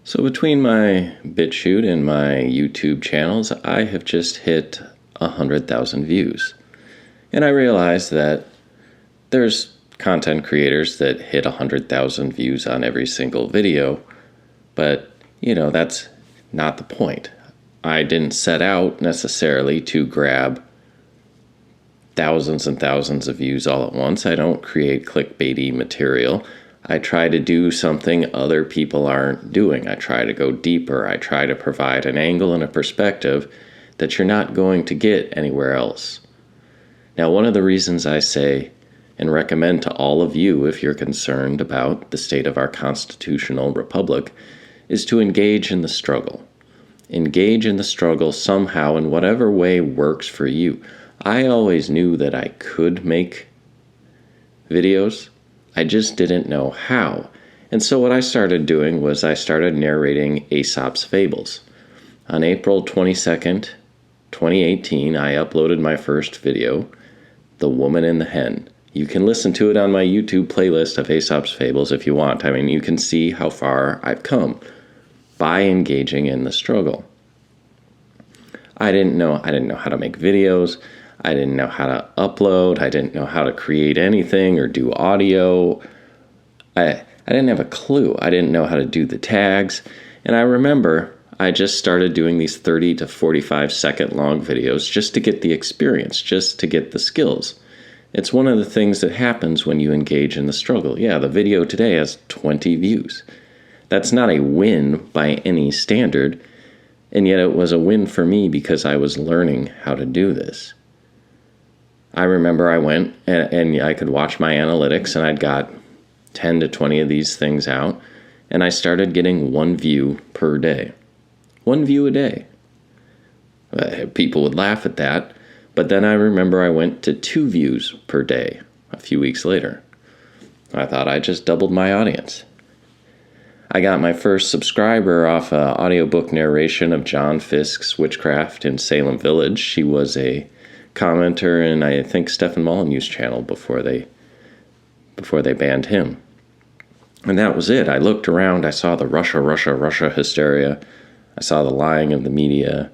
So between my BitChute and my YouTube channels, I have just hit 100,000 views. And I realize that there's content creators that hit 100,000 views on every single video, but, that's not the point. I didn't set out necessarily to grab thousands and thousands of views all at once. I don't create clickbaity material. I try to do something other people aren't doing. I try to go deeper. I try to provide an angle and a perspective that you're not going to get anywhere else. Now, one of the reasons I say and recommend to all of you, if you're concerned about the state of our constitutional republic, is to engage in the struggle. Engage in the struggle somehow in whatever way works for you. I always knew that I could make videos. I just didn't know how. And so what I started doing was I started narrating Aesop's Fables. On April 22nd, 2018, I uploaded my first video, The Woman and the Hen. You can listen to it on my YouTube playlist of Aesop's Fables if you want. I mean, you can see how far I've come by engaging in the struggle. I didn't know how to make videos. I didn't know how to upload. I didn't know how to create anything or do audio. I didn't have a clue. I didn't know how to do the tags. And I remember I just started doing these 30 to 45 second long videos just to get the experience, just to get the skills. It's one of the things that happens when you engage in the struggle. Yeah, the video today has 20 views. That's not a win by any standard, and yet it was a win for me because I was learning how to do this. I remember I went and I could watch my analytics, and I'd got 10 to 20 of these things out, and I started getting 1 view per day. 1 view a day. People would laugh at that, but then I remember I went to 2 views per day a few weeks later. I thought I just doubled my audience. I got my first subscriber off an audiobook narration of John Fisk's Witchcraft in Salem Village. She was a commenter in, I think, Stephen Molyneux's channel before they banned him. And that was it. I looked around. I saw the Russia hysteria. I saw the lying of the media.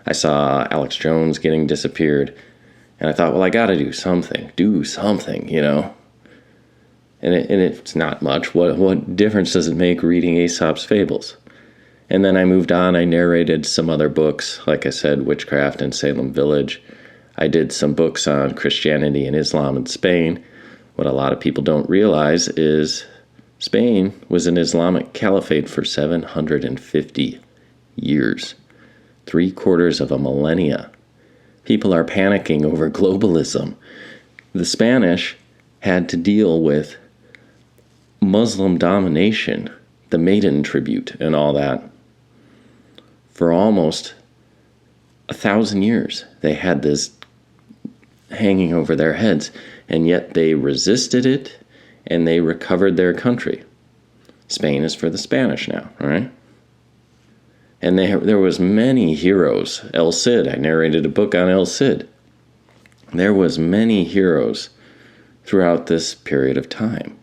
I saw Alex Jones getting disappeared. And I thought, well, I got to do something, And it's not much. What difference does it make reading Aesop's Fables? And then I moved on. I narrated some other books, like I said, Witchcraft in Salem Village. I did some books on Christianity and Islam in Spain. What a lot of people don't realize is Spain was an Islamic caliphate for 750 years, 3/4 of a millennia. People are panicking over globalism. The Spanish had to deal with Muslim domination, the maiden tribute, and all that. For almost 1,000 years, they had this hanging over their heads, and yet they resisted it, and they recovered their country. Spain is for the Spanish now, all right? And there was many heroes. El Cid, I narrated a book on El Cid. There was many heroes throughout this period of time.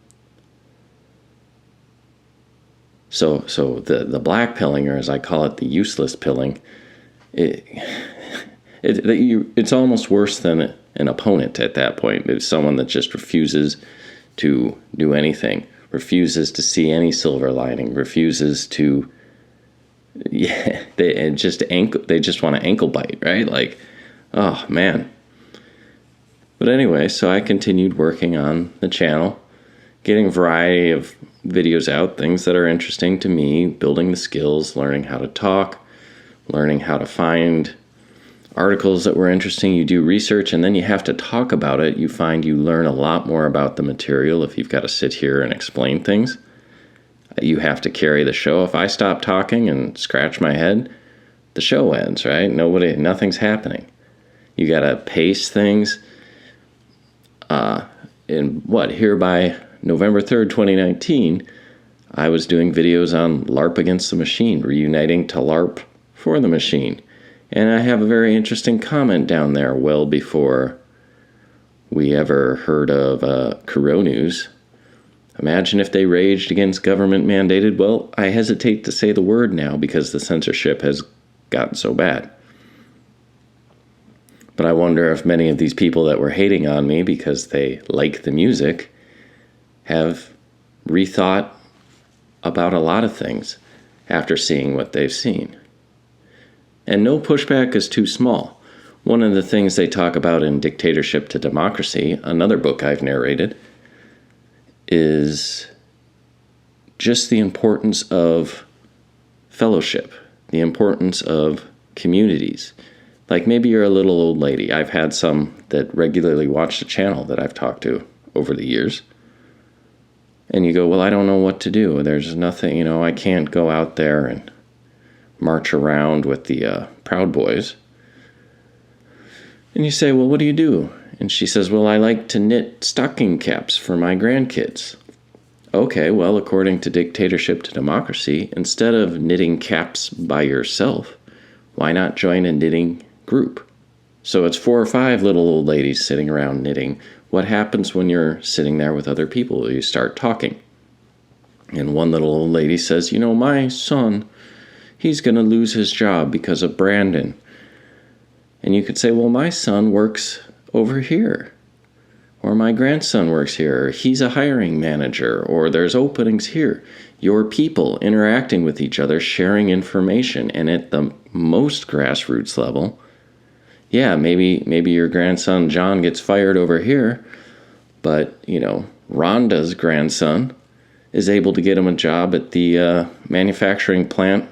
So the black pilling, or as I call it, the useless pilling, it's almost worse than an opponent at that point. It's someone that just refuses to do anything, refuses to see any silver lining, refuses to, they just want to ankle bite, right? Like, oh man. But anyway, so I continued working on the channel, getting a variety of videos out, things that are interesting to me, building the skills, learning how to talk, learning how to find articles that were interesting. You do research, and then you have to talk about it. You find you learn a lot more about the material if you've got to sit here and explain things. You have to carry the show. If I stop talking and scratch my head, the show ends, right? Nothing's happening. You got to pace things. Here by November 3rd, 2019, I was doing videos on LARP against the machine, reuniting to LARP for the machine. And I have a very interesting comment down there well before we ever heard of Kuro News. Imagine if they raged against government mandated, well, I hesitate to say the word now because the censorship has gotten so bad. But I wonder if many of these people that were hating on me because they like the music have rethought about a lot of things after seeing what they've seen. And no pushback is too small. One of the things they talk about in Dictatorship to Democracy, another book I've narrated, is just the importance of fellowship, the importance of communities. Like maybe you're a little old lady. I've had some that regularly watch the channel that I've talked to over the years. And you go, well, I don't know what to do. There's nothing, I can't go out there and march around with the Proud Boys. And you say, well, what do you do? And she says, well, I like to knit stocking caps for my grandkids. Okay, well, according to Dictatorship to Democracy, instead of knitting caps by yourself, why not join a knitting group? So it's 4 or 5 little old ladies sitting around knitting. What happens when you're sitting there with other people? You start talking. And one little old lady says, my son, he's going to lose his job because of Brandon. And you could say, well, my son works over here. Or my grandson works here. Or he's a hiring manager. Or there's openings here. Your people interacting with each other, sharing information. And at the most grassroots level, yeah, maybe your grandson John gets fired over here, but, Rhonda's grandson is able to get him a job at the manufacturing plant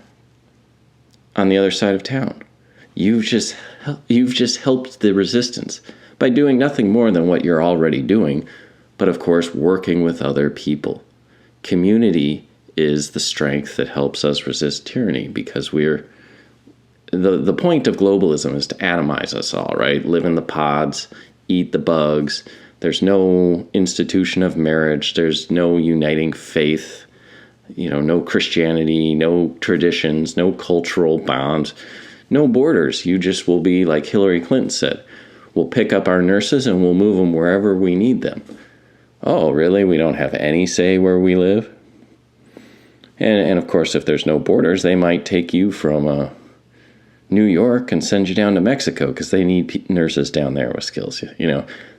on the other side of town. You've just helped the resistance by doing nothing more than what you're already doing, but of course working with other people. Community is the strength that helps us resist tyranny because we're the point of globalism is to atomize us all, right? Live in the pods, eat the bugs. There's no institution of marriage. There's no uniting faith, no Christianity, no traditions, no cultural bonds, no borders. You just will be like Hillary Clinton said. We'll pick up our nurses and we'll move them wherever we need them. Oh, really? We don't have any say where we live? And of course, if there's no borders, they might take you from New York and send you down to Mexico because they need nurses down there with skills.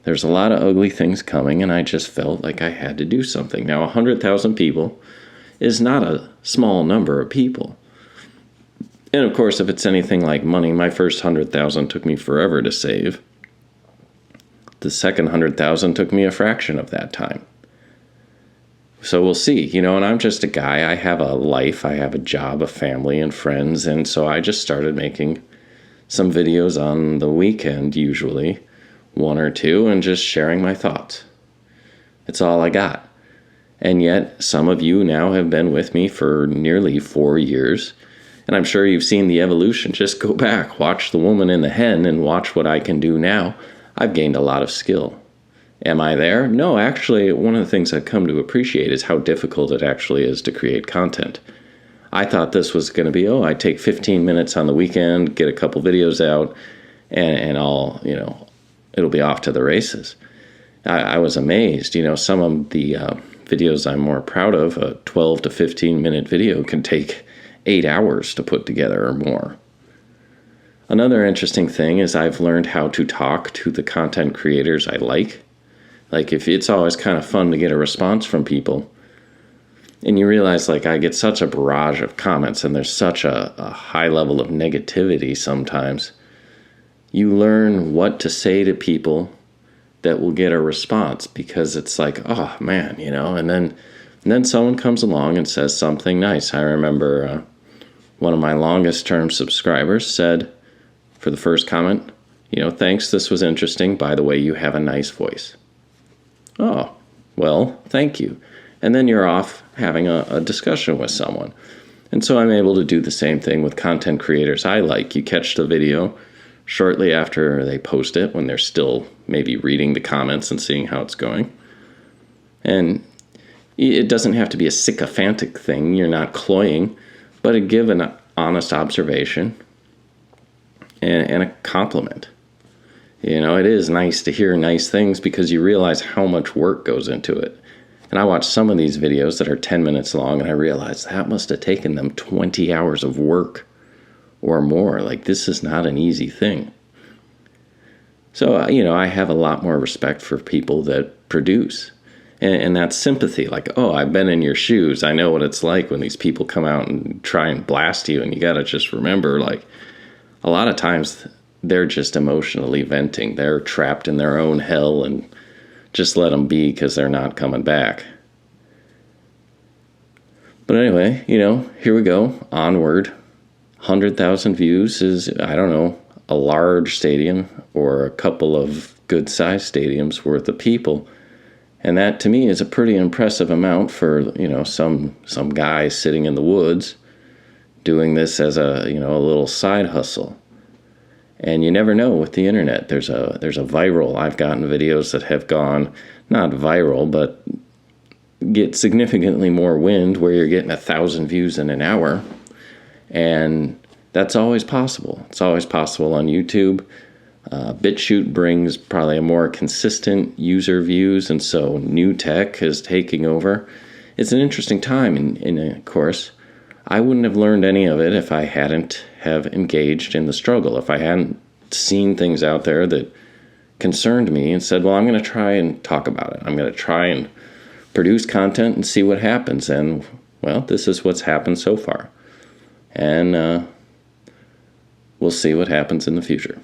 There's a lot of ugly things coming, and I just felt like I had to do something. Now, 100,000 people is not a small number of people. And of course, if it's anything like money, my first 100,000 took me forever to save. The second 100,000 took me a fraction of that time. So we'll see, and I'm just a guy. I have a life, I have a job, a family, and friends. And so I just started making some videos on the weekend, usually 1 or 2, and just sharing my thoughts. It's all I got. And yet some of you now have been with me for nearly 4 years. And I'm sure you've seen the evolution. Just go back, watch The Woman and the Hen, and watch what I can do now. I've gained a lot of skill. Am I there? No, actually, one of the things I've come to appreciate is how difficult it actually is to create content. I thought this was going to be, I take 15 minutes on the weekend, get a couple videos out, and I'll, it'll be off to the races. I was amazed. Some of the videos I'm more proud of, a 12 to 15 minute video can take 8 hours to put together or more. Another interesting thing is I've learned how to talk to the content creators I like. Like if it's always kind of fun to get a response from people, and you realize I get such a barrage of comments and there's such a high level of negativity sometimes, you learn what to say to people that will get a response because it's like, oh man, and then someone comes along and says something nice. I remember one of my longest term subscribers said for the first comment, thanks, this was interesting. By the way, you have a nice voice. Oh, well, thank you. And then you're off having a discussion with someone. And so I'm able to do the same thing with content creators I like. You catch the video shortly after they post it when they're still maybe reading the comments and seeing how it's going. And it doesn't have to be a sycophantic thing. You're not cloying, but give an honest observation and a compliment. It is nice to hear nice things because you realize how much work goes into it. And I watched some of these videos that are 10 minutes long, and I realized that must have taken them 20 hours of work or more. Like, this is not an easy thing. So, I have a lot more respect for people that produce. And that's sympathy. Like, oh, I've been in your shoes. I know what it's like when these people come out and try and blast you. And you got to just remember, like, a lot of times they're just emotionally venting. They're trapped in their own hell, and just let them be because they're not coming back. But anyway, here we go. Onward. 100,000 views is, I don't know, a large stadium or a couple of good-sized stadiums worth of people. And that, to me, is a pretty impressive amount for, some guy sitting in the woods doing this as a little side hustle. And you never know with the internet. There's a viral. I've gotten videos that have gone, not viral, but get significantly more wind, where you're getting 1,000 views in an hour. And that's always possible. It's always possible on YouTube. BitChute brings probably a more consistent user views, and so new tech is taking over. It's an interesting time, and of course, I wouldn't have learned any of it if I hadn't have engaged in the struggle, if I hadn't seen things out there that concerned me and said, well, I'm going to try and talk about it. I'm going to try and produce content and see what happens. And, well, this is what's happened so far. And we'll see what happens in the future.